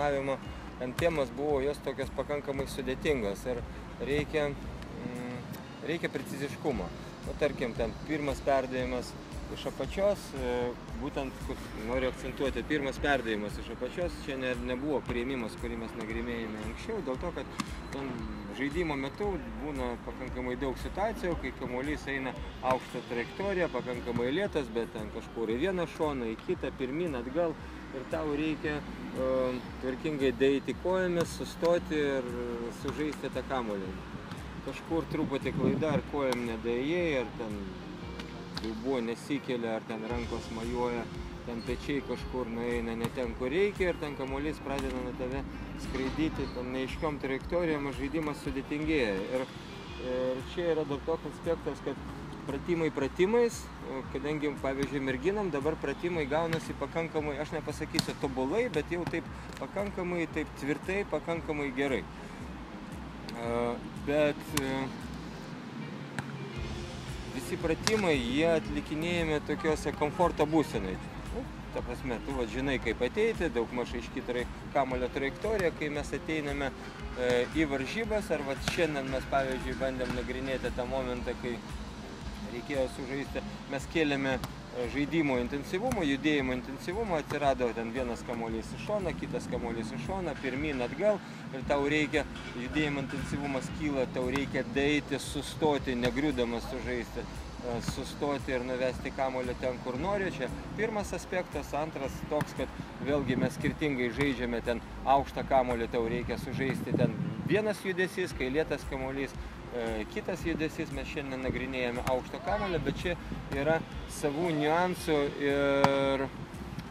filmavimo temos buvo jos tokios pakankamai sudėtingos ir reikia preciziškumo. Tarkim, ten pirmas perdavimas iš apačios, būtent noriu akcentuoti, pirmas perdavimas iš apačios, čia nebuvo priėmimas, kurį mes nagrinėjame anksčiau, dėl to, kad žaidimo metu būna pakankamai daug situacijų, kai kamuolys eina aukštą trajektoriją, pakankamai lėtas, bet ten kažkur į vieną šoną, į kitą, pirmin, atgal, ir tau reikia tvarkingai daeiti kojomis, sustoti ir sužaisti tą kamuolį. Kažkur truputį klaida, ar kojom nedaėjai, ar ten buvo nesikelia, ar ten rankos majuoja, ten pečiai kažkur nueina ne ten, kur reikia, ir ten kamuolys pradeda nuo tave skraidyti, ten neaiškiom trajektorijom, žaidimas sudėtingėja. Ir čia yra dar toks aspektas, kad pratimai pratimais, kadangi, pavyzdžiui, merginam dabar pratimai gaunasi pakankamai, aš nepasakysiu tobulai, bet jau taip pakankamai, taip tvirtai, pakankamai gerai. Bet visi pratimai, jie atlikinėjami tokiuose komforto būsenai. Ta prasme, tu žinai, kaip ateiti, daug maž aiški kamuolio trajektorija, kai mes ateiname į varžybas, ar šiandien mes, pavyzdžiui, bandėm nagrinėti tą momentą, kai reikėjo sužaisti, mes kėlėme žaidimo intensyvumo, judėjimo intensyvumo, atsirado ten vienas kamuolys iš šono, kitas kamuolys iš šono, pirmin atgal, ir tau reikia, judėjimo intensyvumas kyla, tau reikia daeiti, sustoti, negriūdamas sužaisti, sustoti ir nuvesti kamuolį ten, kur nori. Čia pirmas aspektas. Antras toks, kad vėlgi mes skirtingai žaidžiame ten aukštą kamuolį, tau reikia sužaisti ten vienas judesys, kai lėtas kamuolys, kitas judesys, mes šiandien nagrinėjame aukšto kamuolio, bet čia yra savų niuansų ir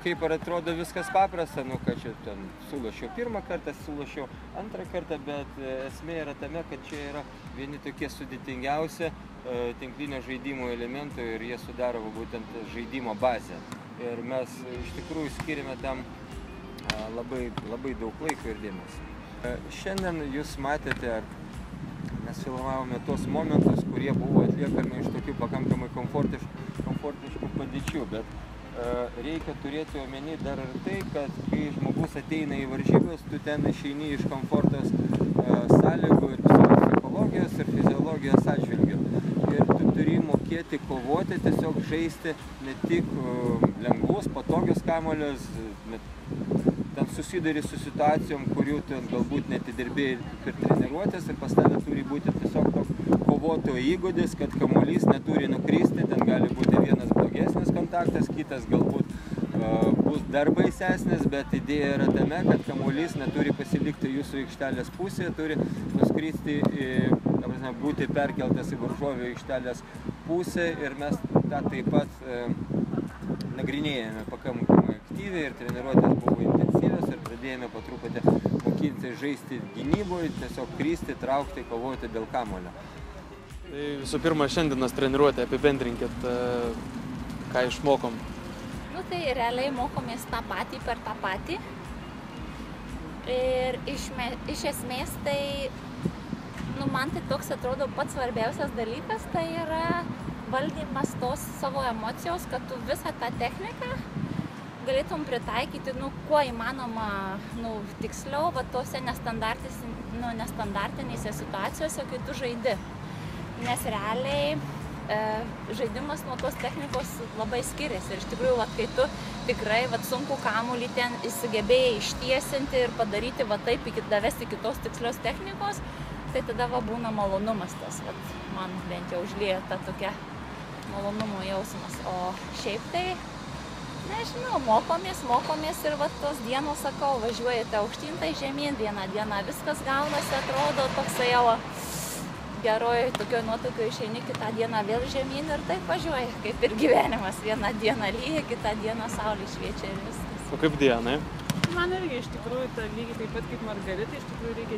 kaip ir atrodo viskas paprasta, kad čia ten sulošiau pirmą kartą, sulošiau antrą kartą, bet esmė yra tame, kad čia yra vieni tokie sudėtingiausi tinklinio žaidimo elementų ir jie sudaro būtent žaidimo bazę. Ir mes iš tikrųjų skiriame tam labai daug laiko ir dėmesio. Šiandien jūs matėte, mes filmavome tuos momentus, kurie buvo atliekami iš tokių pakankamai komfortiškų padėčių, bet reikia turėti omeny dar ir tai, kad kai žmogus ateina į varžybas, tu ten išeini iš komfortos sąlygų ir psichologijos ir fiziologijos atžvilgių. Ir tu turi mokėti kovoti, tiesiog žaisti ne tik lengvus, patogius kamuolius, ten susidari su situacijom, kurių ten galbūt netidirbėjai per treniruotės, ir pas tave turi būti tiesiog toks kovotojo įgūdis, kad kamuolys neturi nukristi, ten gali būti vienas blogesnis kontaktas, kitas galbūt bus dar baisesnis, bet idėja yra tame, kad kamuolys neturi pasilikti jūsų aikštelės pusėje, turi nuskristi, būti perkeltas į varžovio aikštelės pusę, ir mes tą taip pat nagrinėjame pakankamai aktyviai, ir treniruotės buvo intensyvios, ir pradėjome po truputį mokinti žaisti gynyboje, tiesiog kristi, traukti, kovoti dėl kamuolio. Tai visų pirma, šiandienos treniruotę apibendrinkit, ką išmokom. Tai realiai mokomės tą patį per tą patį. Ir iš esmės tai, man tai toks atrodo pats svarbiausias dalykas, tai yra valdymas tos savo emocijos, kad tu visą tą techniką galėtum pritaikyti, kuo įmanoma, tiksliau, tose nestandartinėse situacijose, kai tu žaidi. Nes realiai žaidimas nuo tos technikos labai skiriasi. Ir iš tikrųjų, kai tu tikrai sunku kamuolį ten įsigebėjai ištiesinti ir padaryti taip, davesti kitos tikslios technikos, tai tada būna malonumas tas. Man bent jau užlieja ta tokia malonumo jausmas. O šiaip tai, nežinau, mokomės ir tos dienos, sakau, važiuojate aukštyn, tai žemyn, vieną dieną viskas gaunasi, atrodo toksai jau geroj tokioj nuotaikoj išeini, kitą dieną vėl žemyn ir taip važiuoja, kaip ir gyvenimas. Vieną dieną lyja, kitą dieną saulė šviečia ir viskas. O kaip dienai? Man irgi iš tikrųjų, lygiai taip pat kaip Margarita, iš tikrųjų reikia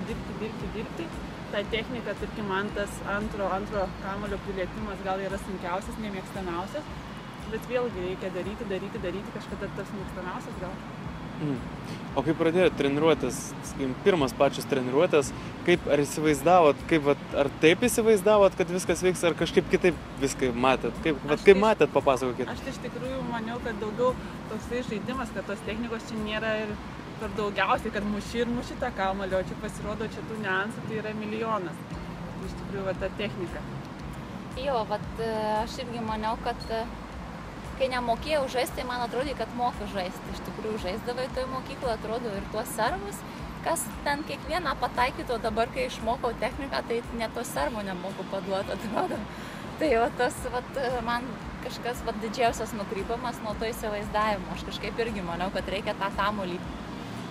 dirbti. Ta technika, tarkim, man tas antro kamuolio prilietimas gal yra sunkiausias, nemėgstamiausias, bet vėlgi reikia daryti, kažkada tas mėgstamiausias gal. O kaip pradėjote treniruotės, pirmas pačios treniruotės, ar įsivaizdavot, ar taip įsivaizdavot, kad viskas vyks, ar kažkaip kitaip viską matėt? Kaip matėt, papasakokit? Aš iš tikrųjų maniau, kad daugiau toksai žaidimas, kad tos technikos čia nėra ir per daugiausiai, kad muši ir muši tą kamuolį, o čia pasirodo, čia tų niuansų tai yra milijonas. Iš tikrųjų, va, ta technika. Jo, vat aš irgi maniau, kad kai nemokėjau žaisti, tai man atrodė, kad moku žaisti. Iš tikrųjų, žaisdavai toj mokykloje, atrodo, ir tuos servus, kas ten kiekvieną pataikytų, dabar, kai išmokau techniką, tai net to servo nemoku paduoti, atrodo. Tai va, tas, vat, man kažkas vat, didžiausias nukrypimas nuo to įsivaizdavimo. Aš kažkaip irgi maniau, kad reikia tą kamuolį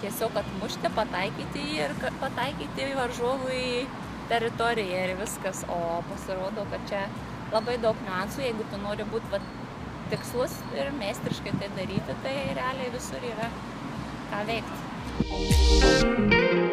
tiesiog atmušti, pataikyti jį ir pataikyti varžovui teritoriją ir viskas. O pasirodo, kad čia labai daug niuansų, jeigu tu nori būti tikslus ir meistriškai tai daryti, tai realiai visur yra ką veikti.